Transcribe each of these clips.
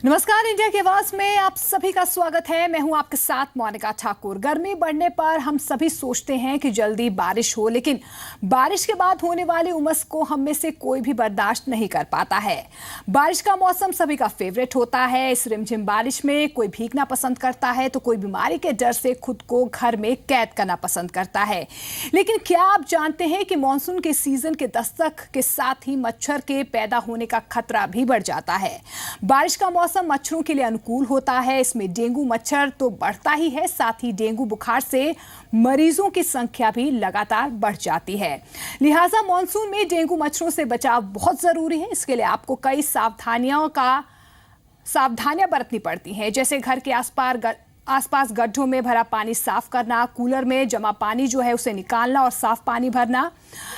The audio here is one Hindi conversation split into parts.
नमस्कार, इंडिया की आवाज में आप सभी का स्वागत है। मैं हूं आपके साथ मोनिका ठाकुर। गर्मी बढ़ने पर हम सभी सोचते हैं कि जल्दी बारिश हो, लेकिन बारिश के बाद होने वाली उमस को हम में से कोई भी बर्दाश्त नहीं कर पाता है। बारिश का मौसम सभी का फेवरेट होता है। इस रिमझिम बारिश में कोई भीगना पसंद करता है तो कोई बीमारी के डर से खुद को घर में कैद करना पसंद करता है। लेकिन क्या आप जानते हैं कि मानसून के सीजन के दस्तक के साथ ही मच्छर के पैदा होने का खतरा भी बढ़ जाता है। बारिश का मौसम मच्छरों के लिए अनुकूल होता है। इसमें डेंगू मच्छर तो बढ़ता ही है, साथ ही डेंगू बुखार से मरीजों की संख्या भी लगातार बढ़ जाती है। लिहाजा मानसून में डेंगू मच्छरों से बचाव बहुत जरूरी है। इसके लिए आपको कई सावधानियां बरतनी पड़ती हैं, जैसे घर के आसपास गड्ढों में भरा पानी साफ करना, कूलर में जमा पानी जो है उसे निकालना और साफ पानी भरना।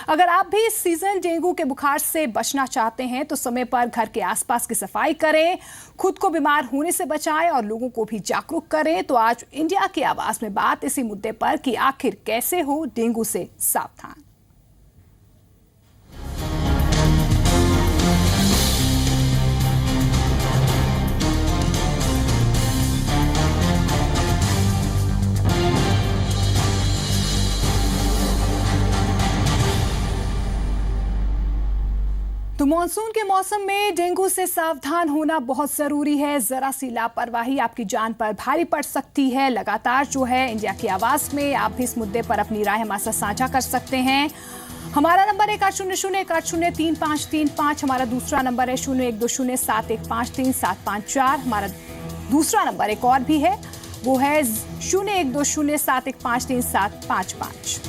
अगर आप भी इस सीजन डेंगू के बुखार से बचना चाहते हैं तो समय पर घर के आसपास की सफाई करें, खुद को बीमार होने से बचाएं और लोगों को भी जागरूक करें। तो आज इंडिया की आवाज में बात इसी मुद्दे पर कि आखिर कैसे हो डेंगू से सावधान। तो मानसून के मौसम में डेंगू से सावधान होना बहुत जरूरी है। जरा सी लापरवाही आपकी जान पर भारी पड़ सकती है। लगातार जो है इंडिया की आवाज में आप भी इस मुद्दे पर अपनी राय हमारे साथ साझा कर सकते हैं। हमारा नंबर है 1800-1800-3535। हमारा दूसरा नंबर है 0120-7153-754। हमारा दूसरा नंबर एक और भी है, वो है 0120-7153-755।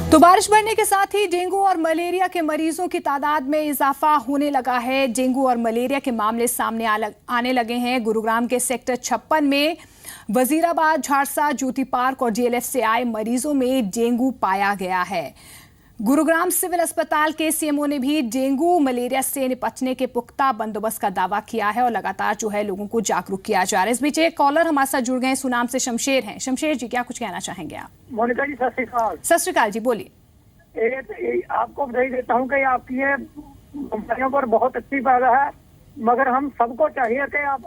तो बारिश बढ़ने के साथ ही डेंगू और मलेरिया के मरीजों की तादाद में इजाफा होने लगा है। डेंगू और मलेरिया के मामले सामने आने लगे हैं। गुरुग्राम के सेक्टर 56 में वजीराबाद, झारसा, ज्योति पार्क और डीएलएफ से आए मरीजों में डेंगू पाया गया है। गुरुग्राम सिविल अस्पताल के सीएमओ ने भी डेंगू मलेरिया से निपटने के पुख्ता बंदोबस्त का दावा किया है और लगातार जो है लोगों को जागरूक किया जा रहा है। इस बीच एक कॉलर हमारे साथ जुड़ गए हैं, सुनाम से शमशेर हैं। शमशेर जी, क्या कुछ कहना चाहेंगे आप? मोनिका जी, सत श्रीकाल। सत श्रीकाल जी, बोलिए। आपको बधाई देता हूँ कि आपकी ये बीमारियों पर बहुत अच्छी पहल है, मगर हम सबको चाहिए कि आप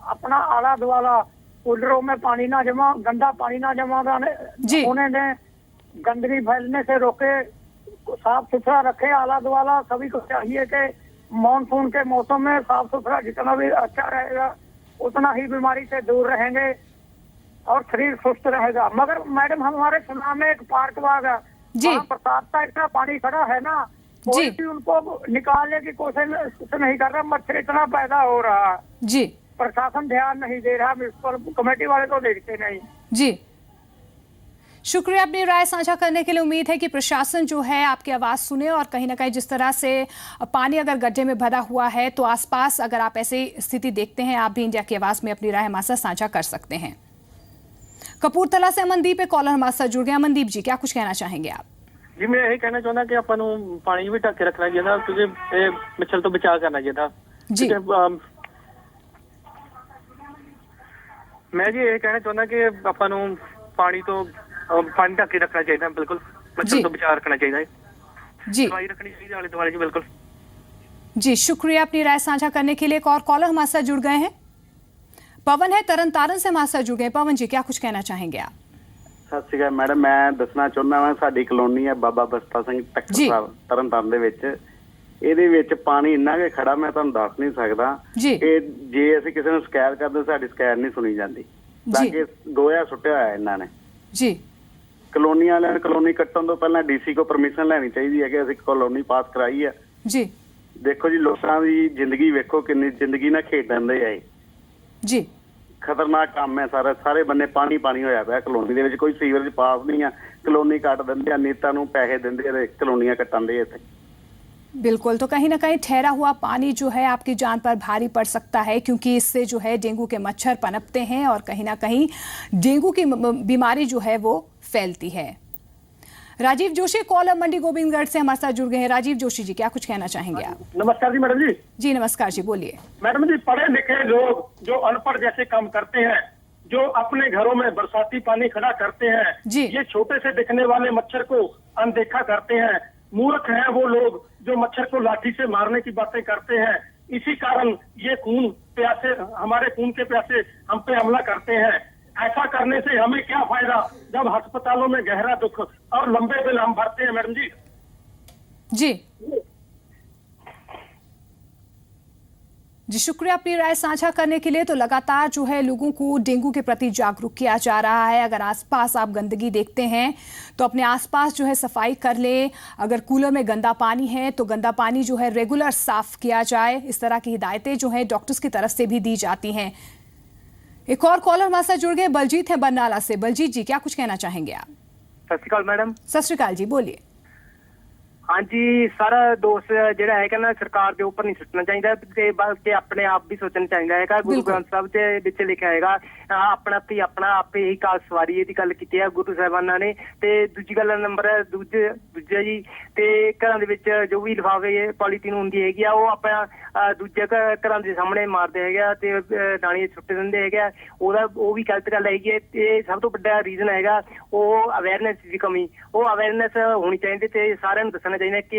अपना आला दुआला कूलरों में पानी ना जमा, गंदा पानी ना जमा होने दें, गंदगी फैलने से रोके, साफ सुथरा रखे आला दुआला। सभी को चाहिए कि मानसून के मौसम में साफ सुथरा जितना भी अच्छा रहेगा उतना ही बीमारी से दूर रहेंगे और शरीर सुस्त रहेगा। मगर मैडम, हमारे सुना में एक पार्क बाग है, वहाँ बरसात का इतना पानी खड़ा है ना, कोई भी उनको निकालने की कोशिश नहीं कर रहा। मच्छर इतना पैदा हो रहा है जी, प्रशासन ध्यान नहीं दे रहा, म्युनिसिपल कमेटी वाले तो देखते नहीं जी। शुक्रिया अपनी राय साझा करने के लिए। उम्मीद है कि प्रशासन जो है आपकी आवाज सुने और कहीं ना कहीं जिस तरह से पानी अगर गड्ढे में भरा हुआ है तो आसपास अगर आप ऐसी स्थिति देखते हैं, आप भी इंडिया की आवाज में अपनी राय हमारे साथ साझा कर सकते हैं। कपूरथला से अमनदीप एक कॉलर हमारे साथ जुड़ गए। अमनदीप जी, क्या कुछ कहना चाहेंगे आप? जी, मैं यही कहना चाहता कि अपन पानी भी ढक के रखना चाहिए, क्योंकि मच्छर तो बचाव करना चाहिए जी। मैं जी यही कहना चाहता कि अपन पानी ढक के रखना चाहिए, बिल्कुल। मच्छर तो बचाव रखना चाहिए जी, दवाई रखनी चाहिए आले दुआले जी, बिल्कुल जी। शुक्रिया अपनी राय साझा करने के लिए। एक और कॉलर हमारे साथ जुड़ गए हैं, पवन है तरन तारण से हमारे साथ जुड़ गए। पवन जी, क्या कुछ कहना चाहेंगे आप? सत श्री अकाल मैडम, मैं दसना चाਹੁੰਦਾ ਵਾਂ ਸਾਡੀ ਕਲੋਨੀ ਹੈ ਬਾਬਾ ਬਸਤਾ ਸਿੰਘ ਟੱਕਰ ਸਾਹਿਬ ਤਰਨਤਾਰਨ ਦੇ ਵਿੱਚ। ਇਹਦੇ ਵਿੱਚ ਪਾਣੀ ਇੰਨਾ ਕਿ ਖੜਾ ਮੈਂ ਤੁਹਾਨੂੰ ਦੱਸ ਨਹੀਂ ਸਕਦਾ ਕਿ ਜੇ ਅਸੀਂ ਕਿਸੇ ਨੂੰ ਸ਼ਿਕਾਇਤ ਕਰਦੇ ਸਾਡੀ ਸ਼ਿਕਾਇਤ ਨਹੀਂ ਸੁਣੀ ਜਾਂਦੀ। ਲਾਗੇ ਗੋਇਆ ਸੁੱਟਿਆ ਹੋਇਆ ਇਹਨਾਂ ਨੇ ਜੀ। ਕਲੋਨੀ ਵਾਲਿਆਂ ਨੂੰ ਕਲੋਨੀ ਕੱਟਣ ਤੋਂ ਪਹਿਲਾਂ ਡੀਸੀ ਕੋ ਪਰਮਿਸ਼ਨ ਲੈਣੀ ਚਾਹੀਦੀ ਹੈ ਕਿ ਅਸੀਂ ਕਲੋਨੀ ਪਾਸ ਕਰਾਈ ਹੈ ਜੀ। ਦੇਖੋ ਜੀ, ਲੋਕਾਂ ਦੀ ਜ਼ਿੰਦਗੀ ਵੇਖੋ, ਕਿੰਨੀ ਜ਼ਿੰਦਗੀ ਨਾਲ ਖੇਡਣ ਦੇ ਆਏ ਜੀ। खतरनाक काम है सारा, सारे बन्ने पानी पानी होया पिया कलोनी दे विच। कोई सीवरेज पास नहीं है, कलोनी कट दिंदे, नेता नूं पैसे दिंदे, कलोनियां कट्टन दे इत्थे। बिल्कुल, तो कहीं ना कहीं ठहरा हुआ पानी जो है आपकी जान पर भारी पड़ सकता है, क्योंकि इससे जो है डेंगू के मच्छर पनपते हैं और कहीं ना कहीं डेंगू की बीमारी जो है वो फैलती है। राजीव जोशी कॉलर मंडी गोविंदगढ़ से हमारे साथ जुड़ गए हैं। राजीव जोशी जी, क्या कुछ कहना चाहेंगे आप? नमस्कार जी मैडम जी। जी नमस्कार जी, बोलिए। मैडम जी, पढ़े लिखे लोग जो अनपढ़ जैसे काम करते हैं, जो अपने घरों में बरसाती पानी खड़ा करते हैं जी। ये छोटे से दिखने वाले मच्छर को अनदेखा करते हैं। मूर्ख हैं वो लोग जो मच्छर को लाठी से मारने की बातें करते हैं। इसी कारण ये खून प्यासे, हमारे खून के प्यासे हम पे हमला करते हैं। ऐसा करने से हमें क्या फायदा जब अस्पतालों में गहरा दुख और लंबे बिल हम भरते हैं मैडम जी। जी शुक्रिया अपनी राय साझा करने के लिए। तो लगातार जो है लोगों को डेंगू के प्रति जागरूक किया जा रहा है। अगर आसपास आप गंदगी देखते हैं तो अपने आसपास जो है सफाई कर लें। अगर कूलर में गंदा पानी है तो गंदा पानी जो है रेगुलर साफ किया जाए। इस तरह की हिदायतें जो है डॉक्टर्स की तरफ से भी दी जाती हैं। एक और कॉलर हमारे साथ जुड़ गए, बलजीत है बरनाला से। बलजीत जी, क्या कुछ कहना चाहेंगे आप? ਸਤਿ ਸ਼੍ਰੀ ਅਕਾਲ ਮੈਡਮ। सत श्री अकाल जी, बोलिए। ਹਾਂਜੀ, ਸਾਰਾ ਦੋਸ਼ ਜਿਹੜਾ ਹੈਗਾ ਨਾ ਸਰਕਾਰ ਦੇ ਉੱਪਰ ਨਹੀਂ ਸੁੱਟਣਾ ਚਾਹੀਦਾ ਤੇ ਬਲਕਿ ਆਪਣੇ ਆਪ ਵੀ ਸੋਚਣਾ ਚਾਹੀਦਾ ਹੈਗਾ। ਗੁਰੂ ਗ੍ਰੰਥ ਸਾਹਿਬ ਦੇ ਵਿੱਚ ਲਿਖਿਆ ਹੈਗਾ ਆਪਣਾ ਤੇ ਆਪਣਾ ਆਪੇ ਹੀ ਕਾਲ ਸਵਾਰੀ, ਇਹਦੀ ਗੱਲ ਕੀਤੀ ਹੈ ਗੁਰੂ ਸਾਹਿਬਾਨਾਂ ਨੇ। ਤੇ ਦੂਜੀ ਗੱਲ ਨੰਬਰ ਦੂਜਾ ਜੀ, ਤੇ ਘਰਾਂ ਦੇ ਵਿੱਚ ਜੋ ਵੀ ਲਿਫਾਫੇ ਪੋਲੀਥੀਨ ਹੁੰਦੀ ਹੈਗੀ ਆ ਉਹ ਆਪਣਾ ਦੂਜੇ ਘਰਾਂ ਦੇ ਸਾਹਮਣੇ ਮਾਰਦੇ ਹੈਗੇ ਆ ਤੇ ਨਾਲੀਆਂ ਸੁੱਟ ਦਿੰਦੇ ਹੈਗੇ ਆ। ਉਹ ਵੀ ਗਲਤ ਗੱਲ ਹੈਗੀ ਹੈ। ਤੇ ਸਭ ਤੋਂ ਵੱਡਾ ਰੀਜ਼ਨ ਹੈਗਾ ਉਹ ਅਵੇਅਰਨੈਸ ਦੀ ਕਮੀ। ਉਹ ਅਵੇਅਰਨੈਸ ਹੋਣੀ ਚਾਹੀਦੀ ਤੇ ਸਾਰਿਆਂ ਨੂੰ ਦੱਸਣਾ ਚਾਹੀਦਾ ਕਿ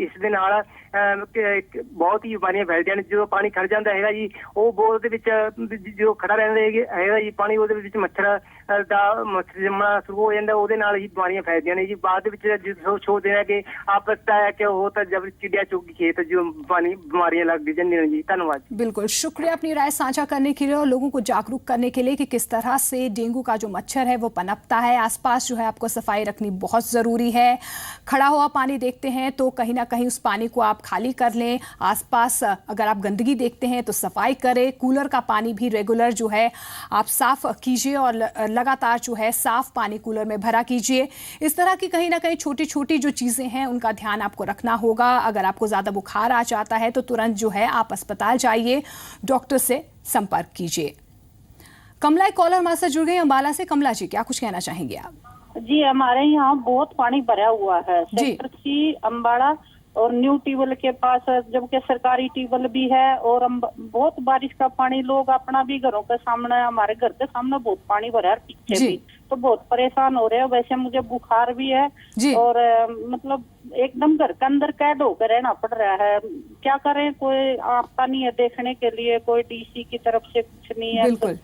ਇਸ ਦੇ ਨਾਲ ਬਹੁਤ ਹੀ ਬਿਮਾਰੀਆਂ ਫੈਲਦੀਆਂ ਨੇ। ਜਦੋਂ ਪਾਣੀ ਖੜ ਜਾਂਦਾ ਹੈਗਾ ਜੀ, ਉਹ ਉਹਦੇ ਵਿੱਚ ਜੋ ਖੜਾ ਰਹਿੰਦਾ ਹੈਗਾ ਜੀ ਪਾਣੀ, ਉਹਦੇ ਵਿੱਚ ਮੱਛਰ ਜੰਮਣਾ ਸ਼ੁਰੂ ਹੋ ਜਾਂਦਾ। ਉਹਦੇ ਨਾਲ ਹੀ ਬਿਮਾਰੀਆਂ ਫੈਲਦੀਆਂ ਨੇ ਜੀ। ਬਾਅਦ ਦੇ ਵਿੱਚ ਸੋਚਦੇ ਆ ਕਿ आपस कि हो तो जब चिड़िया चुग खेत जो बीमारियां लग गई जी। धन्यवाद। बिल्कुल शुक्रिया अपनी राय साझा करने के लिए और लोगों को जागरूक करने के लिए कि किस तरह से डेंगू का जो मच्छर है वो पनपता है। आसपास जो है आपको सफाई रखनी बहुत ज़रूरी है। खड़ा हुआ पानी देखते हैं तो कहीं ना कहीं उस पानी को आप खाली कर लें। आसपास अगर आप गंदगी देखते हैं तो सफाई करें। कूलर का पानी भी रेगुलर जो है आप साफ कीजिए और लगातार जो है साफ पानी कूलर में भरा कीजिए। इस तरह की कहीं ना कहीं छोटी छोटी जो चीज़ें हैं उनका ध्यान आपको रखना होगा। अगर आपको ज़्यादा बुखार आ जाता है तो तुरंत जो है आप अस्पताल जाइए, डॉक्टर से संपर्क कीजिए। कमला एक कॉलर हमारे साथ जुड़ गई अम्बाला से। कमला जी, क्या कुछ कहना चाहेंगे आप? जी, हमारे यहाँ बहुत पानी भरा हुआ है सेक्टर 3 अम्बाड़ा और न्यू ट्यूबवेल के पास, जबकि सरकारी ट्यूबवेल भी है। और बहुत बारिश का पानी, लोग अपना भी घरों के सामने, हमारे घर के सामने बहुत पानी भरा है पीछे भी, तो बहुत परेशान हो रहे हैं। वैसे मुझे बुखार भी है और मतलब एकदम घर के अंदर कैद होकर रहना पड़ रहा है। क्या करें, कोई आता नहीं है देखने के लिए, कोई डीसी की तरफ से कुछ नहीं है। बिल्कुल।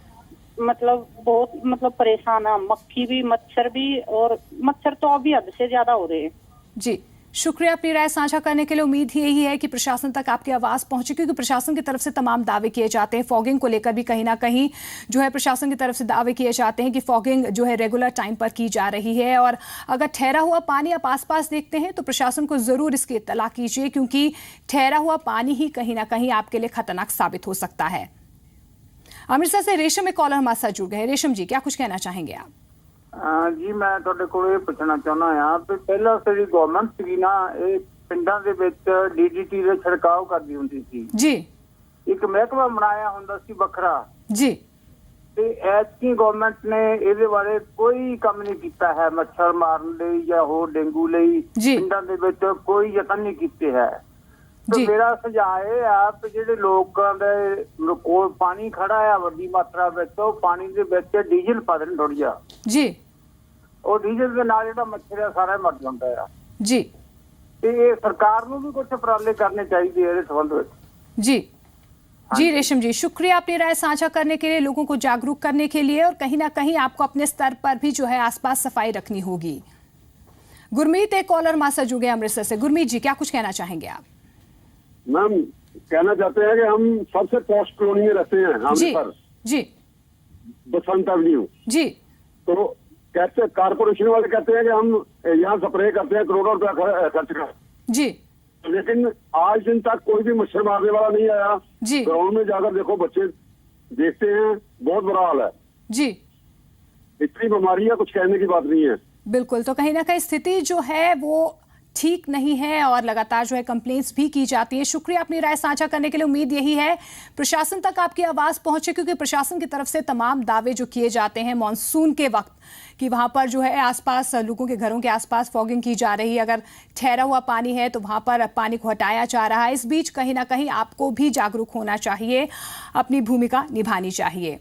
मतलब बहुत परेशान है। मक्खी भी, मच्छर भी, और मच्छर तो अभी हद से ज्यादा हो रहे हैं। जी शुक्रिया अपनी राय साझा करने के लिए। उम्मीद यही है कि प्रशासन तक आपकी आवाज पहुंचे, क्योंकि प्रशासन की तरफ से तमाम दावे किए जाते हैं। फॉगिंग को लेकर भी कहीं ना कहीं जो है प्रशासन की तरफ से दावे किए जाते हैं कि फॉगिंग जो है रेगुलर टाइम पर की जा रही है। और अगर ठहरा हुआ पानी आप आसपास देखते हैं तो प्रशासन को जरूर इसकी इत्तला कीजिए, क्योंकि ठहरा हुआ पानी ही कहीं ना कहीं आपके लिए खतरनाक साबित हो सकता है। अमृतसर से रेशम एक कॉलर हमारे साथ जुड़ गए। रेशम जी, क्या कुछ कहना चाहेंगे आप? ਜੀ ਮੈਂ ਤੁਹਾਡੇ ਕੋਲ ਇਹ ਪੁੱਛਣਾ ਚਾਹੁੰਦਾ ਆ ਕਿ ਪਹਿਲਾਂ ਜਿਹੜੀ ਗਵਰਨਮੈਂਟ ਸੀਗੀ ਨਾ, ਇਹ ਪਿੰਡਾਂ ਦੇ ਵਿੱਚ ਡੀਡੀਟੀ ਦੇ ਛਿੜਕਾਅ ਕਰਦੀ ਹੁੰਦੀ ਸੀ ਜੀ। ਇੱਕ ਮਹਿਕਮਾ ਬਣਾਇਆ ਹੁੰਦਾ ਸੀ ਵੱਖਰਾ ਜੀ। ਤੇ ਐਤਕੀ ਗਵਰਨਮੈਂਟ ਨੇ ਇਹਦੇ ਬਾਰੇ ਕੋਈ ਕੰਮ ਨਹੀਂ ਕੀਤਾ ਹੈ। ਮੱਛਰ ਮਾਰਨ ਲਈ ਜਾਂ ਹੋਰ ਡੇਂਗੂ ਲਈ ਪਿੰਡਾਂ ਦੇ ਵਿੱਚ ਕੋਈ ਯਤਨ ਨਹੀਂ ਕੀਤੇ ਹੈ। ਤੇ ਮੇਰਾ ਸੁਝਾਅ ਇਹ ਆ ਕਿ ਜਿਹੜੇ ਲੋਕਾਂ ਦੇ ਕੋਲ ਪਾਣੀ ਖੜਾ ਆ ਵੱਡੀ ਮਾਤਰਾ ਵਿੱਚ, ਉਹ ਪਾਣੀ ਦੇ ਵਿੱਚ ਡੀਜ਼ਲ ਪਾ ਦੇਣ ਥੋੜ੍ਹਾ ਜਿਹਾ ਜੀ। ਉਹ ਡੀਜ਼ਲ ਦੇ ਨਾਲ ਜਿਹੜਾ ਮੱਛਰ ਆ ਸਾਰਾ ਮਰ ਜਾਂਦਾ ਆ ਜੀ। ਤੇ ਇਹ ਸਰਕਾਰ ਨੂੰ ਵੀ ਕੁਝ ਉਪਰਾਲੇ ਕਰਨੇ ਚਾਹੀਦੇ ਇਹਦੇ ਸੰਬੰਧ ਵਿੱਚ। जी जी रेशम जी, शुक्रिया अपनी राय साझा करने के लिए, लोगों को जागरूक करने के लिए। और कहीं ना कहीं आपको अपने स्तर पर भी जो है आसपास सफाई रखनी होगी। गुरमीत एक कॉलर हमारे साथ जुड़ गए अमृतसर से। गुरमीत जी, क्या कुछ कहना चाहेंगे आप? मैम, कहना चाहते हैं कि हम सबसे पोस्ट कॉलोनी में रहते हैं अमृतसर जी। बसंत एवेन्यू जी। तो कहते कारपोरेशन वाले कहते हैं कि हम यहाँ स्प्रे करते हैं, करोड़ों रुपया खर्च कर जी, लेकिन आज दिन तक कोई भी मच्छर मारने वाला नहीं आया जी। ग्राउंड में जाकर देखो, बच्चे देखते हैं, बहुत बुरा हाल है जी। इतनी बीमारी है, कुछ कहने की बात नहीं है। बिल्कुल, तो कहीं ना कहीं स्थिति जो है वो ठीक नहीं है और लगातार जो है कंप्लेंट्स भी की जाती है। शुक्रिया अपनी राय साझा करने के लिए। उम्मीद यही है प्रशासन तक आपकी आवाज पहुंचे, क्योंकि प्रशासन की तरफ से तमाम दावे जो किए जाते हैं मॉनसून के वक्त कि वहां पर जो है आसपास लोगों के घरों के आसपास फॉगिंग की जा रही है, अगर ठहरा हुआ पानी है तो वहां पर पानी को हटाया जा रहा है। इस बीच कहीं ना कहीं आपको भी जागरूक होना चाहिए, अपनी भूमिका निभानी चाहिए।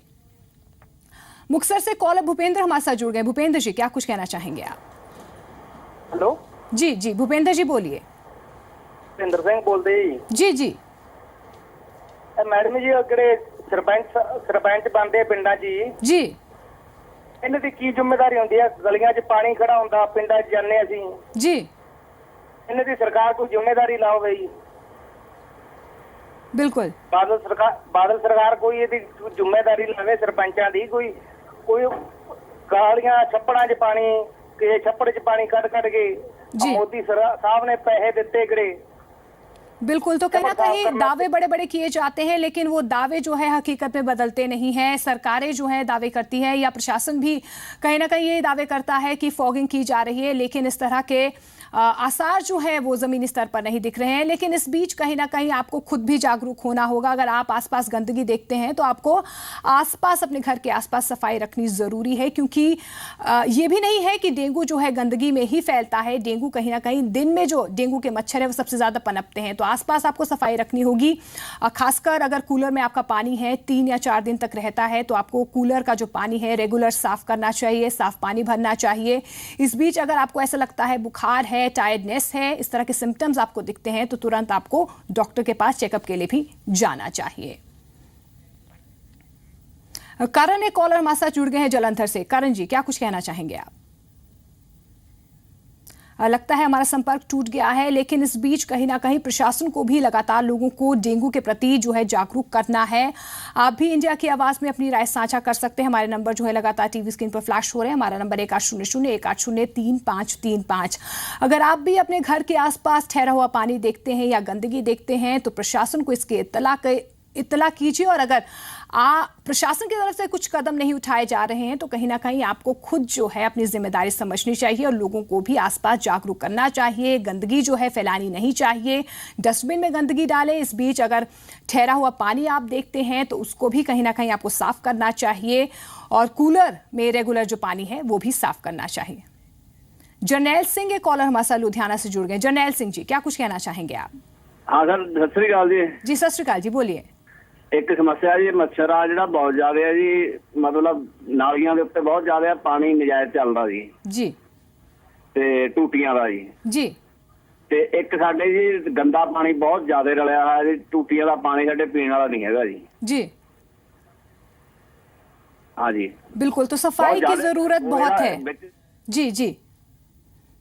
मुक्तसर से कॉलर भूपेंद्र हमारे साथ जुड़ गए। भूपेंद्र जी, क्या कुछ कहना चाहेंगे आप? हेलो जी जी भूपेंद्र जी बोलिए। ਭਿੰਦਰ ਸਿੰਘ ਬੋਲਦੇ जी जी ਮੈਡਮ ਜੀ, ਜਿਹੜੇ ਸਰਪੰਚ ਬਣਦੇ ਪਿੰਡਾਂ 'ਚ जी ਇਹਨਾਂ ਦੀ ਕੀ ਜ਼ਿੰਮੇਵਾਰੀ ਹੁੰਦੀ ਹੈ? ਗਲੀਆਂ 'ਚ ਪਾਣੀ ਖੜਾ ਹੁੰਦਾ, ਪਿੰਡਾਂ 'ਚ ਜਾਂਦੇ ਅਸੀਂ जी ਇਹਨਾਂ ਦੀ ਸਰਕਾਰ ਕੋਈ ਜ਼ਿੰਮੇਵਾਰੀ ਲਾਵੇ ਜੀ। बिल्कुल ਬਾਦਲ ਸਰਕਾਰ ਕੋਈ ਇਹਦੀ ਜ਼ਿੰਮੇਵਾਰੀ ਲਾਵੇ ਸਰਪੰਚਾਂ ਦੀ। ਕੋਈ ਗਾਲੀਆਂ ਛੱਪੜਾਂ 'ਚ ਪਾਣੀ, ਕਿ ਛੱਪੜ 'ਚ ਪਾਣੀ ਕੱਢ ਕੇ मोदी साहब ने पैसे देते गड़े। बिल्कुल, तो कहीं ना कहीं दावे बड़े बड़े किए जाते हैं, लेकिन वो दावे जो है हकीकत में बदलते नहीं हैं। सरकारें जो है दावे करती है या प्रशासन भी कहीं ना कहीं ये दावे करता है कि फॉगिंग की जा रही है, लेकिन इस तरह के आसार जो है वो जमीनी स्तर पर नहीं दिख रहे हैं। लेकिन इस बीच कहीं ना कहीं आपको खुद भी जागरूक होना होगा। अगर आप आसपास गंदगी देखते हैं तो आपको आसपास, अपने घर के आसपास सफाई रखनी जरूरी है, क्योंकि ये भी नहीं है कि डेंगू जो है गंदगी में ही फैलता है। डेंगू कहीं ना कहीं दिन में जो डेंगू के मच्छर है वो सबसे ज्यादा पनपते हैं, तो आसपास आपको सफाई रखनी होगी। खासकर अगर कूलर में आपका पानी है 3 या 4 दिन तक रहता है तो आपको कूलर का जो पानी है रेगुलर साफ करना चाहिए, साफ पानी भरना चाहिए। इस बीच अगर आपको ऐसा लगता है बुखार है, टायर्डनेस है, इस तरह के सिम्टम्स आपको दिखते हैं तो तुरंत आपको डॉक्टर के पास चेकअप के लिए भी जाना चाहिए। करण एक कॉलर हमारे साथ जुड़ गए हैं जलंधर से। करण जी, क्या कुछ कहना चाहेंगे आप? लगता है हमारा संपर्क टूट गया है, लेकिन इस बीच कहीं ना कहीं प्रशासन को भी लगातार लोगों को डेंगू के प्रति जो है जागरूक करना है। आप भी इंडिया की आवाज में अपनी राय साझा कर सकते हैं। हमारे नंबर जो है लगातार टीवी स्क्रीन पर फ्लैश हो रहे हैं। हमारा नंबर 1800-180-3535। अगर आप भी अपने घर के आसपास ठहरा हुआ पानी देखते हैं या गंदगी देखते हैं तो प्रशासन को इसके इत्तला कीजिए, और अगर प्रशासन की तरफ से कुछ कदम नहीं उठाए जा रहे हैं तो कहीं ना कहीं आपको खुद जो है अपनी जिम्मेदारी समझनी चाहिए और लोगों को भी आसपास जागरूक करना चाहिए। गंदगी जो है फैलानी नहीं चाहिए, डस्टबिन में गंदगी डालें। इस बीच अगर ठहरा हुआ पानी आप देखते हैं तो उसको भी कहीं ना कहीं आपको साफ करना चाहिए, और कूलर में रेगुलर जो पानी है वो भी साफ करना चाहिए। जरनैल सिंह एक कॉलर हमारे साथ लुधियाना से जुड़ गए। जरनैल सिंह जी, क्या कुछ कहना चाहेंगे आप? हाँ सर, सत श्री अकाल जी। जी सत श्री अकाल जी, बोलिए। एक समस्या जी, मच्छर आ ਜਿਹੜਾ ਬਹੁਤ ਜ਼ਿਆਦਾ ਹੈ ਜੀ, ਮਤਲਬ ਨਾਲੀਆਂ ਦੇ ਉੱਤੇ ਬਹੁਤ ਜ਼ਿਆਦਾ ਪਾਣੀ ਨਜਾਇਜ਼ ਚੱਲਦਾ ਜੀ ਜੀ, ਤੇ ਟੂਟੀਆਂ ਦਾ ਜੀ ਜੀ, ਤੇ ਇੱਕ ਸਾਡੇ ਜੀ ਗੰਦਾ ਪਾਣੀ ਬਹੁਤ ਜ਼ਿਆਦਾ ਰਲਿਆ ਹੋਇਆ ਜੀ। ਟੂਟੀਆਂ ਦਾ ਪਾਣੀ ਸਾਡੇ ਪੀਣ ਵਾਲਾ ਨਹੀਂ ਹੈਗਾ ਜੀ। जी हाँ जी, बिल्कुल, तो सफाई की जरूरत बहुत है। जी जी,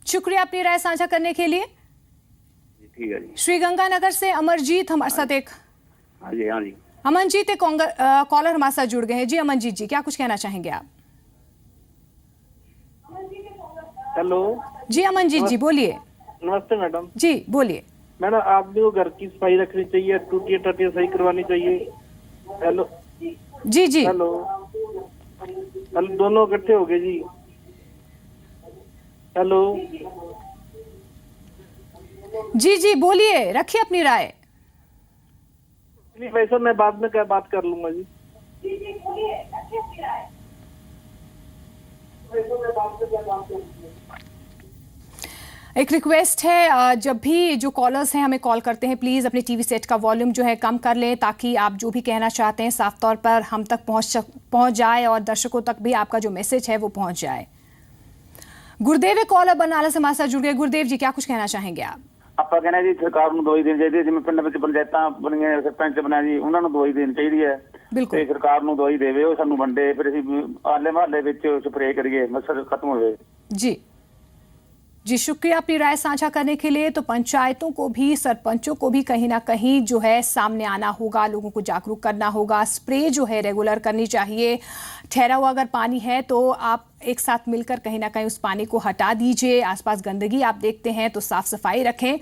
शुक्रिया अपनी राय साझा करने के लिए। ठीक है जी। श्री गंगानगर से अमरजीत हमारे साथ एक हाँ जी, हाँ जी। अमनजीत एक कॉलर हमारे साथ जुड़ गए हैं। जी अमनजीत जी, क्या कुछ कहना चाहेंगे आप? हेलो जी अमनजीत जी, बोलिए। नमस्ते मैडम जी बोलिए। मैडम, आपने को घर की सफाई रखनी चाहिए, टूटियां टटियां सही करवानी चाहिए। हेलो जी जी, हेलो हेलो, दोनों इकट्ठे हो गए जी। हेलो जी जी, बोलिए, रखिए अपनी राय। नहीं, वैसे मैं बाद में क्या बात कर लूंगा जी। एक रिक्वेस्ट है, जब भी जो कॉलर्स हैं हमें कॉल करते हैं, प्लीज़ अपने टीवी सेट का वॉल्यूम जो है कम कर लें, ताकि आप जो भी कहना चाहते हैं साफ तौर पर हम तक पहुंच जाए और दर्शकों तक भी आपका जो मैसेज है वो पहुंच जाए। गुरदेव एक कॉलर बरनाला से हमारे साथ जुड़ गए। गुरदेव जी, क्या कुछ कहना चाहेंगे आप? ਆਪਾਂ ਕਹਿੰਦੇ ਜੀ ਸਰਕਾਰ ਨੂੰ ਦਵਾਈ ਦੇਣੀ ਚਾਹੀਦੀ ਹੈ। ਜਿਵੇਂ ਪਿੰਡ ਵਿੱਚ ਪੰਚਾਇਤਾਂ ਬਣੀਆਂ, ਸਰਪੰਚ ਬਣਿਆ ਜੀ, ਉਹਨਾਂ ਨੂੰ ਦਵਾਈ ਦੇਣੀ ਚਾਹੀਦੀ ਹੈ। ਬਿਲਕੁਲ, ਤੇ ਸਰਕਾਰ ਨੂੰ ਦਵਾਈ ਦੇਵੇ, ਉਹ ਸਾਨੂੰ ਵੰਡੇ, ਫਿਰ ਅਸੀਂ ਆਲੇ ਮਹੱਲੇ ਵਿੱਚ ਸਪਰੇਅ ਕਰੀਏ, ਮੱਛਰ ਖਤਮ ਹੋਵੇ। जी जी, शुक्रिया अपनी राय साझा करने के लिए। तो पंचायतों को भी, सरपंचों को भी कहीं ना कहीं जो है सामने आना होगा, लोगों को जागरूक करना होगा। स्प्रे जो है रेगुलर करनी चाहिए। ठहरा हुआ अगर पानी है तो आप एक साथ मिलकर कहीं ना कहीं उस पानी को हटा दीजिए। आसपास गंदगी आप देखते हैं तो साफ सफाई रखें,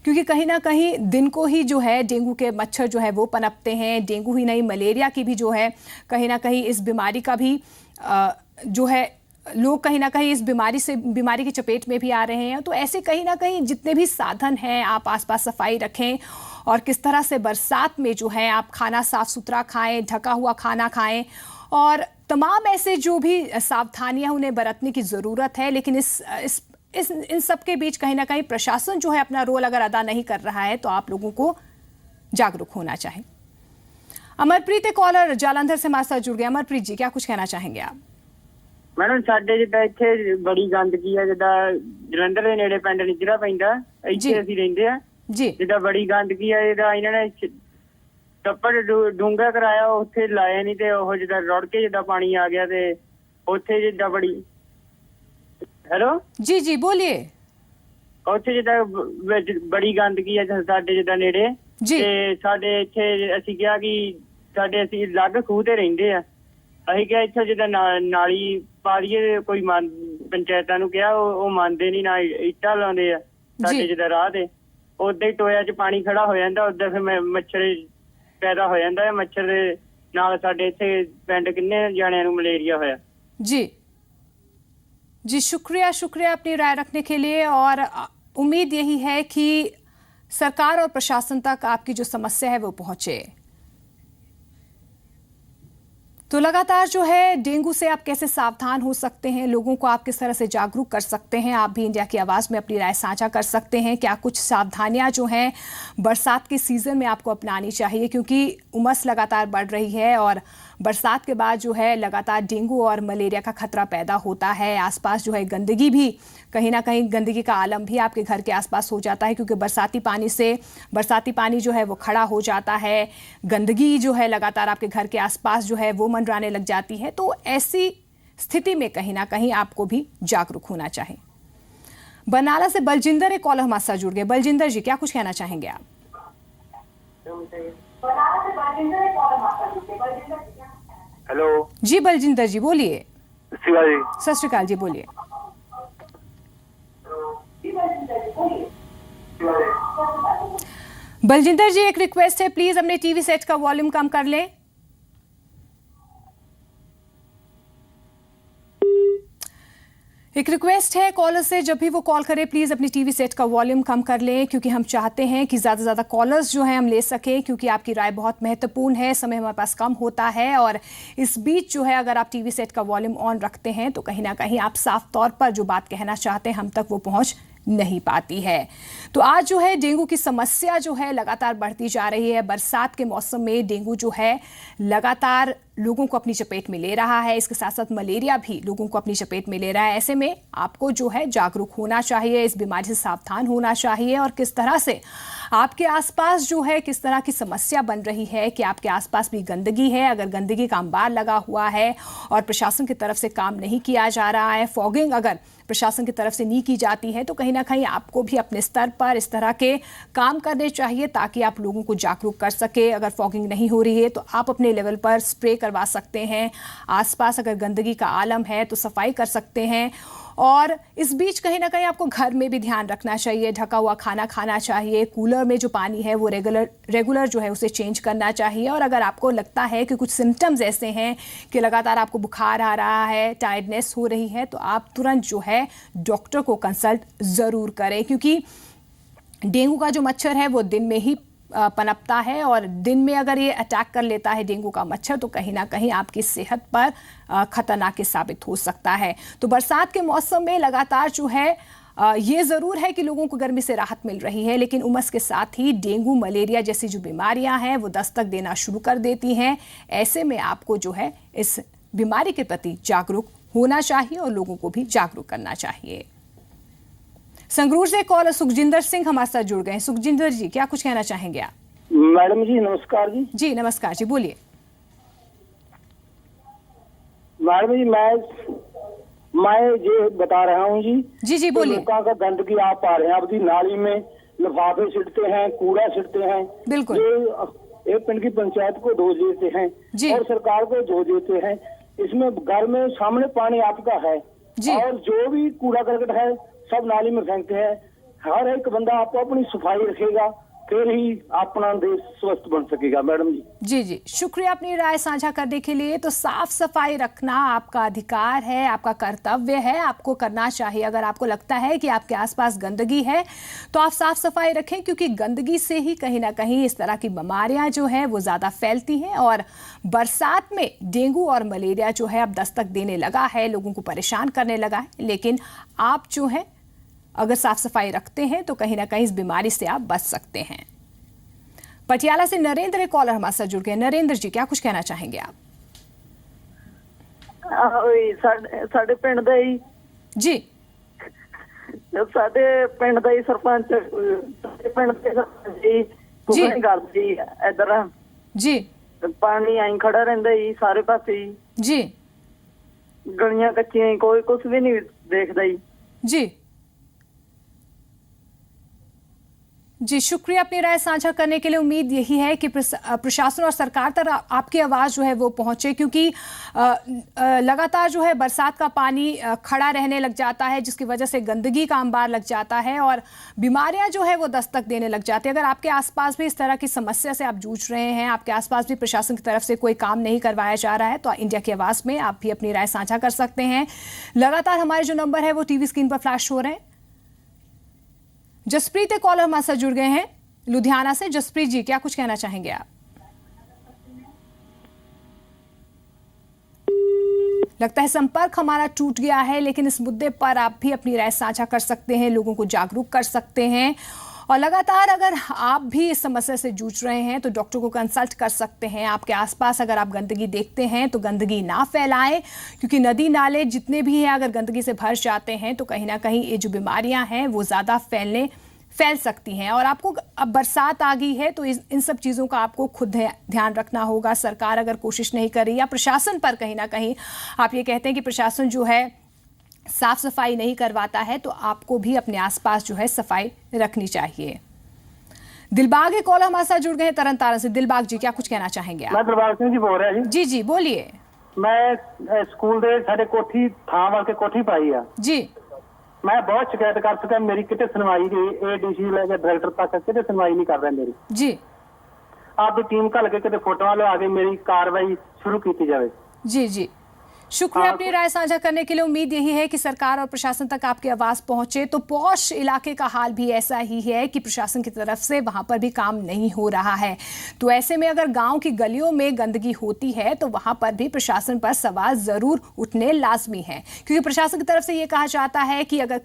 क्योंकि कहीं ना कहीं दिन को ही जो है डेंगू के मच्छर जो है वो पनपते हैं। डेंगू ही नहीं, मलेरिया की भी जो है कहीं ना कहीं इस बीमारी का भी जो है लोग कहीं ना कहीं इस बीमारी की चपेट में भी आ रहे हैं। तो ऐसे कहीं ना कहीं जितने भी साधन हैं आप आसपास सफाई रखें और किस तरह से बरसात में जो है आप खाना साफ सुथरा खाएं, ढका हुआ खाना खाएं और तमाम ऐसे जो भी सावधानियां उन्हें बरतने की ज़रूरत है। लेकिन इन सब के बीच कहीं ना कहीं प्रशासन जो है अपना रोल अगर अदा नहीं कर रहा है तो आप लोगों को जागरूक होना चाहिए। अमरप्रीत कॉलर जालंधर से हमारे साथ जुड़ गए। अमरप्रीत जी, क्या कुछ कहना चाहेंगे आप? मैडम ਸਾਡੇ ਜਿੱਦਾਂ ਇੱਥੇ ਬੜੀ ਗੰਦਗੀ ਆ, ਜਿੱਦਾਂ ਜਲੰਧਰ ਦੇ ਨੇੜੇ ਪਿੰਡ ਨਿਜਰਾ ਪੈਂਦਾ, ਇੱਥੇ ਅਸੀਂ ਰਹਿੰਦੇ ਆ ਜੀ। ਜਿੱਦਾਂ ਬੜੀ ਗੰਦਗੀ ਆ, ਇਹਦਾ ਇਹਨਾਂ ਨੇ ਟੱਪੜ ਡੂੰਘਾ ਕਰਾਇਆ, ਉੱਥੇ ਲਾਇਆ ਨਹੀਂ ਤੇ ਉਹ ਜਿੱਦਾਂ ਰੁੜ ਕੇ ਜਿੱਦਾਂ ਪਾਣੀ ਆ ਗਿਆ ਤੇ ਉੱਥੇ ਜਿੱਦਾਂ ਬੜੀ ਹੈਲੋ ਜੀ ਜੀ ਬੋਲੀਏ। ਉੱਥੇ ਜਿੱਦਾਂ ਬੜੀ ਗੰਦਗੀ ਆ ਸਾਡੇ ਜਿੱਦਾਂ ਨੇੜੇ ਤੇ ਸਾਡੇ ਇੱਥੇ ਅਸੀਂ ਕਿਹਾ ਕਿ ਅਸੀਂ ਅਲੱਗ ਖੂਹ ਤੇ ਰਹਿੰਦੇ ਆ, ਅਸੀਂ ਕਿਹਾ ਇੱਥੇ ਜਿੱਦਾਂ ਨਾਲੀ ਪਾ ਦਈਏ, ਕੋਈ ਪੰਚਾਇਤਾਂ ਨੂੰ ਕਿਹਾ ਉਹ ਮੰਨਦੇ ਨਹੀਂ, ਨਾ ਇੱਟਾਂ ਲਾਉਂਦੇ ਆ ਸਾਡੇ ਜਿੱਦਾਂ ਰਾਹ ਤੇ, ਉਦਾਂ ਹੀ ਟੋਇਆ 'ਚ ਪਾਣੀ ਖੜਾ ਹੋ ਜਾਂਦਾ, ਉਦਾਂ ਫਿਰ ਮੱਛਰ ਪੈਦਾ ਹੋ ਜਾਂਦਾ ਹੈ। ਮੱਛਰ ਦੇ ਨਾਲ ਸਾਡੇ ਇੱਥੇ ਪਿੰਡ ਕਿੰਨੇ ਜਾਣਿਆਂ ਨੂੰ ਮਲੇਰੀਆ ਹੋਇਆ। जी जी, शुक्रिया अपनी राय रखने के लिए और उम्मीद यही है कि सरकार और प्रशासन तक आपकी जो समस्या है वो पहुंचे। तो लगातार जो है डेंगू से आप कैसे सावधान हो सकते हैं, लोगों को आप किस तरह से जागरूक कर सकते हैं, आप भी इंडिया की आवाज़ में अपनी राय साझा कर सकते हैं। क्या कुछ सावधानियां जो हैं बरसात के सीज़न में आपको अपनानी चाहिए, क्योंकि उमस लगातार बढ़ रही है और बरसात के बाद जो है लगातार डेंगू और मलेरिया का खतरा पैदा होता है। आसपास जो है गंदगी भी, कहीं ना कहीं गंदगी का आलम भी आपके घर के आसपास हो जाता है, क्योंकि बरसाती पानी जो है वो खड़ा हो जाता है, गंदगी जो है लगातार आपके घर के आसपास जो है वो मंडराने लग जाती है। तो ऐसी स्थिति में कहीं ना कहीं आपको भी जागरूक होना चाहिए। बरनाला से बलजिंदर एक कॉलर हमारे साथ जुड़ गए। बलजिंदर जी, क्या कुछ कहना चाहेंगे आप? हेलो जी बलजिंदर जी बोलिए। शिवाजी सत श्री अकाल जी, बोलिए। बलजिंदर जी, एक रिक्वेस्ट है, प्लीज अपने टीवी सेट का वॉल्यूम कम कर लें। एक रिक्वेस्ट है कॉलर से, जब भी वो कॉल करे प्लीज़ अपनी टीवी सेट का वॉल्यूम कम कर लें, क्योंकि हम चाहते हैं कि ज़्यादा से ज़्यादा कॉलर्स जो हैं हम ले सकें, क्योंकि आपकी राय बहुत महत्वपूर्ण है। समय हमारे पास कम होता है और इस बीच जो है अगर आप टीवी सेट का वॉल्यूम ऑन रखते हैं तो कहीं ना कहीं आप साफ तौर पर जो बात कहना चाहते हैं हम तक वो पहुँच नहीं पाती है। तो आज जो है डेंगू की समस्या जो है लगातार बढ़ती जा रही है। बरसात के मौसम में डेंगू जो है लगातार लोगों को अपनी चपेट में ले रहा है, इसके साथ साथ मलेरिया भी लोगों को अपनी चपेट में ले रहा है। ऐसे में आपको जो है जागरूक होना चाहिए, इस बीमारी से सावधान होना चाहिए और किस तरह से आपके आसपास जो है किस तरह की समस्या बन रही है कि आपके आसपास भी गंदगी है, अगर गंदगी का अंबार लगा हुआ है और प्रशासन की तरफ से काम नहीं किया जा रहा है, फॉगिंग अगर प्रशासन की तरफ से नहीं की जाती है, तो कहीं ना कहीं आपको भी अपने स्तर पर इस तरह के काम करने चाहिए ताकि आप लोगों को जागरूक कर सके। अगर फॉगिंग नहीं हो रही है तो आप अपने लेवल पर स्प्रे करवा सकते हैं, आसपास अगर गंदगी का आलम है तो सफाई कर सकते हैं। और इस बीच कहीं ना कहीं आपको घर में भी ध्यान रखना चाहिए, ढका हुआ खाना खाना चाहिए, कूलर में जो पानी है वो रेगुलर जो है उसे चेंज करना चाहिए। और अगर आपको लगता है कि कुछ सिम्टम्स ऐसे हैं कि लगातार आपको बुखार आ रहा है, टायर्डनेस हो रही है, तो आप तुरंत जो है डॉक्टर को कंसल्ट ज़रूर करें, क्योंकि डेंगू का जो मच्छर है वो दिन में ही पनपता है और दिन में अगर ये अटैक कर लेता है डेंगू का मच्छर तो कहीं ना कहीं आपकी सेहत पर खतरनाक साबित हो सकता है। तो बरसात के मौसम में लगातार जो है ये ज़रूर है कि लोगों को गर्मी से राहत मिल रही है, लेकिन उमस के साथ ही डेंगू मलेरिया जैसी जो बीमारियां हैं वो दस्तक देना शुरू कर देती हैं। ऐसे में आपको जो है इस बीमारी के प्रति जागरूक होना चाहिए और लोगों को भी जागरूक करना चाहिए। संगरूर से कॉलर सुखजिंदर सिंह हमारे साथ जुड़ गए हैं। सुखजिंदर जी, क्या कुछ कहना चाहेंगे आप? मैडम जी नमस्कार जी। जी नमस्कार जी, बोलिए। मैडम जी मैं ये बता रहा हूँ जी जी बोलिए। लोगों का गंदगी आप पा रहे हैं, अब जी नाली में लिफाफे छिड़ते हैं, कूड़ा छिड़ते हैं, बिल्कुल ये एक पिंड की पंचायत को धो देते हैं और सरकार को धो देते हैं। इसमें घर में सामने पानी आपका है और जो भी कूड़ा करकट है सब नाली में फेंकते हैं। हर एक बंदा आपको अपनी सफाई रखेगा फिर ही अपना देश स्वस्थ बन सकेगा। मैडम जी जी जी, शुक्रिया अपनी राय साझा करने के लिए। तो साफ सफाई रखना आपका अधिकार है, आपका कर्तव्य है, आपको करना चाहिए। अगर आपको लगता है कि आपके आसपास गंदगी है तो आप साफ सफाई रखें, क्योंकि गंदगी से ही कहीं ना कहीं इस तरह की बीमारियां जो है वो ज़्यादा फैलती हैं। और बरसात में डेंगू और मलेरिया जो है अब दस्तक देने लगा है, लोगों को परेशान करने लगा है। लेकिन आप जो है अगर साफ सफाई रखते हैं तो कहीं ना कहीं इस बीमारी से आप बच सकते हैं। पटियाला से नरेंद्र कॉलर हमारे साथ जुड़ गए। नरेंद्र जी, क्या कुछ कहना चाहेंगे आप? ਸਾਡੇ ਪਿੰਡ ਦਾ ਹੀ ਜੀ ਸਾਡੇ ਪਿੰਡ ਦਾ ਹੀ ਸਰਪੰਚ ਸਾਡੇ ਪਿੰਡ ਦੇ ਸਰਪੰਚ ਜੀ ਕੋਈ ਗੱਲ ਜੀ ਇਧਰ ਜੀ ਪਾਣੀ ਆਈ ਖੜਾ ਰਹਿੰਦਾ ਜੀ ਸਾਰੇ ਪਾਸੇ ਜੀ ਗਲੀਆਂ ਕੱਚੀਆਂ ਕੋਈ ਕੁਝ ਵੀ ਨਹੀਂ ਦੇਖਦਾ ਜੀ जी, शुक्रिया अपनी राय साझा करने के लिए। उम्मीद यही है कि प्रशासन और सरकार तक आपकी आवाज़ जो है वो पहुंचे, क्योंकि लगातार जो है बरसात का पानी खड़ा रहने लग जाता है, जिसकी वजह से गंदगी का अंबार लग जाता है और बीमारियां जो है वो दस्तक देने लग जाती है। अगर आपके आसपास भी इस तरह की समस्या से आप जूझ रहे हैं, आपके आसपास भी प्रशासन की तरफ से कोई काम नहीं करवाया जा रहा है, तो इंडिया की आवाज़ में आप भी अपनी राय साझा कर सकते हैं। लगातार हमारे जो नंबर है वो टीवी स्क्रीन पर फ्लैश हो रहे हैं। जसप्रीत कॉलर हमारे साथ जुड़ गए हैं लुधियाना से। जसप्रीत जी, क्या कुछ कहना चाहेंगे आप? लगता है संपर्क हमारा टूट गया है, लेकिन इस मुद्दे पर आप भी अपनी राय साझा कर सकते हैं, लोगों को जागरूक कर सकते हैं। और लगातार अगर आप भी इस समस्या से जूझ रहे हैं तो डॉक्टर को कंसल्ट कर सकते हैं। आपके आसपास अगर आप गंदगी देखते हैं तो गंदगी ना फैलाएं, क्योंकि नदी नाले जितने भी हैं अगर गंदगी से भर जाते हैं तो कहीं ना कहीं ये जो बीमारियां हैं वो ज़्यादा फैल सकती हैं। और आपको अब बरसात आ गई है तो इन सब चीज़ों का आपको खुद ध्यान रखना होगा। सरकार अगर कोशिश नहीं कर रही या प्रशासन पर कहीं ना कहीं आप ये कहते हैं कि प्रशासन जो है साफ सफाई नहीं करवाता है, तो आपको भी अपने आसपास जो है सफाई रखनी चाहिए। दिलबाग के कॉल हमारे साथ जुड़ गए हैं तरन तारण से। दिलबाग जी, क्या कुछ कहना चाहेंगे आप? मैं दिलबाग सिंह जी बोल रहा जी। जी जी, बोलिए। मैं स्कूल दे साडे कोठी थां वाल के कोठी पाई है जी। मैं बहुत शिकायत कर चुका, मेरी किते सुनवाई नहीं, एडीसी लेके डायरेक्टर तक किते सुनवाई नहीं कर रहे मेरी जी। आपकी टीम घल के किते फोटोआं लगा के मेरी कार्रवाई शुरू की जाए। जी जी, शुक्रिया अपनी राय साझा करने के लिए। उम्मीद यही है कि सरकार और प्रशासन तक आपकी आवाज पहुंचे। तो पौष इलाके का हाल भी ऐसा ही है कि प्रशासन की तरफ से वहां पर भी काम नहीं हो रहा है। तो ऐसे में अगर गांव की गलियों में गंदगी होती है तो वहां पर भी प्रशासन पर सवाल जरूर उठने लाजमी है, क्योंकि प्रशासन की तरफ से ये कहा जाता है कि अगर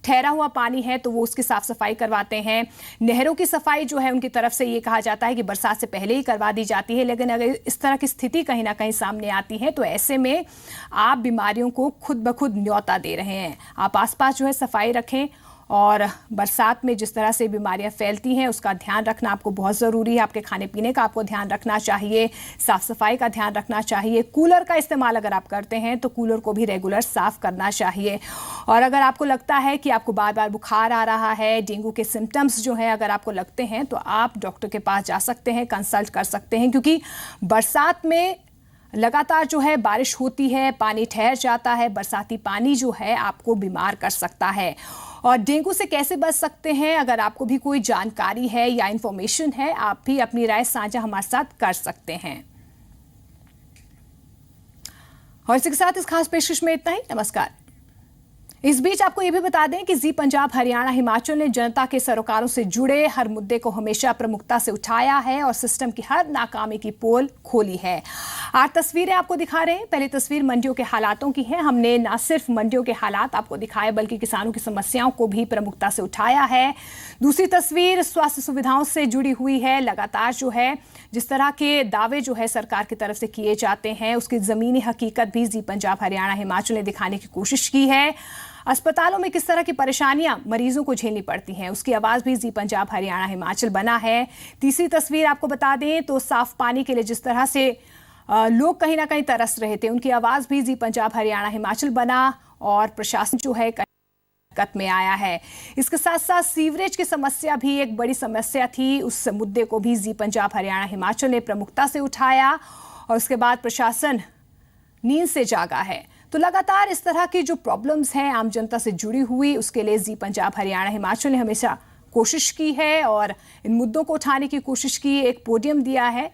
ठहरा हुआ पानी है तो वो उसकी साफ सफाई करवाते हैं। नहरों की सफाई जो है उनकी तरफ से ये कहा जाता है कि बरसात से पहले ही करवा दी जाती है। लेकिन अगर इस तरह की स्थिति कहीं ना कहीं सामने आती है तो ऐसे में आप बीमारियों को खुद ब खुद न्योता दे रहे हैं। आप आसपास जो है सफाई रखें और बरसात में जिस तरह से बीमारियां फैलती हैं उसका ध्यान रखना आपको बहुत ज़रूरी है। आपके खाने पीने का आपको ध्यान रखना चाहिए, साफ़ सफाई का ध्यान रखना चाहिए। कूलर का इस्तेमाल अगर आप करते हैं तो कूलर को भी रेगुलर साफ़ करना चाहिए। और अगर आपको लगता है कि आपको बार बार बुखार आ रहा है, डेंगू के सिम्टम्स जो हैं अगर आपको लगते हैं तो आप डॉक्टर के पास जा सकते हैं, कंसल्ट कर सकते हैं, क्योंकि बरसात में लगातार जो है बारिश होती है, पानी ठहर जाता है। बरसाती पानी जो है आपको बीमार कर सकता है। और डेंगू से कैसे बच सकते हैं, अगर आपको भी कोई जानकारी है या इंफॉर्मेशन है, आप भी अपनी राय साझा हमारे साथ कर सकते हैं। और इसी के साथ इस खास पेशकश में इतना ही। नमस्कार। इस बीच आपको यह भी बता दें कि जी पंजाब हरियाणा हिमाचल ने जनता के सरोकारों से जुड़े हर मुद्दे को हमेशा प्रमुखता से उठाया है और सिस्टम की हर नाकामी की पोल खोली है। 8 तस्वीरें आपको दिखा रहे हैं। पहली तस्वीर मंडियों के हालातों की है। हमने न सिर्फ मंडियों के हालात आपको दिखाए बल्कि किसानों की समस्याओं को भी प्रमुखता से उठाया है। दूसरी तस्वीर स्वास्थ्य सुविधाओं से जुड़ी हुई है। लगातार जो है जिस तरह के दावे जो है सरकार की तरफ से किए जाते हैं उसकी ज़मीनी हकीकत भी जी पंजाब हरियाणा हिमाचल ने दिखाने की कोशिश की है। अस्पतालों में किस तरह की परेशानियां मरीजों को झेलनी पड़ती हैं उसकी आवाज़ भी जी पंजाब हरियाणा हिमाचल बना है। तीसरी तस्वीर आपको बता दें तो साफ पानी के लिए जिस तरह से लोग कहीं ना कहीं तरस रहे थे उनकी आवाज़ भी जी पंजाब हरियाणा हिमाचल बना और प्रशासन जो है दिक्कत में आया है। इसके साथ साथ सीवरेज की समस्या भी एक बड़ी समस्या थी। उस मुद्दे को भी जी पंजाब हरियाणा हिमाचल ने प्रमुखता से उठाया और उसके बाद प्रशासन नींद से जागा है। तो लगातार इस तरह की जो प्रॉब्लम्स हैं आम जनता से जुड़ी हुई उसके लिए जी पंजाब हरियाणा हिमाचल ने हमेशा कोशिश की है और इन मुद्दों को उठाने की कोशिश की, एक पोडियम दिया है।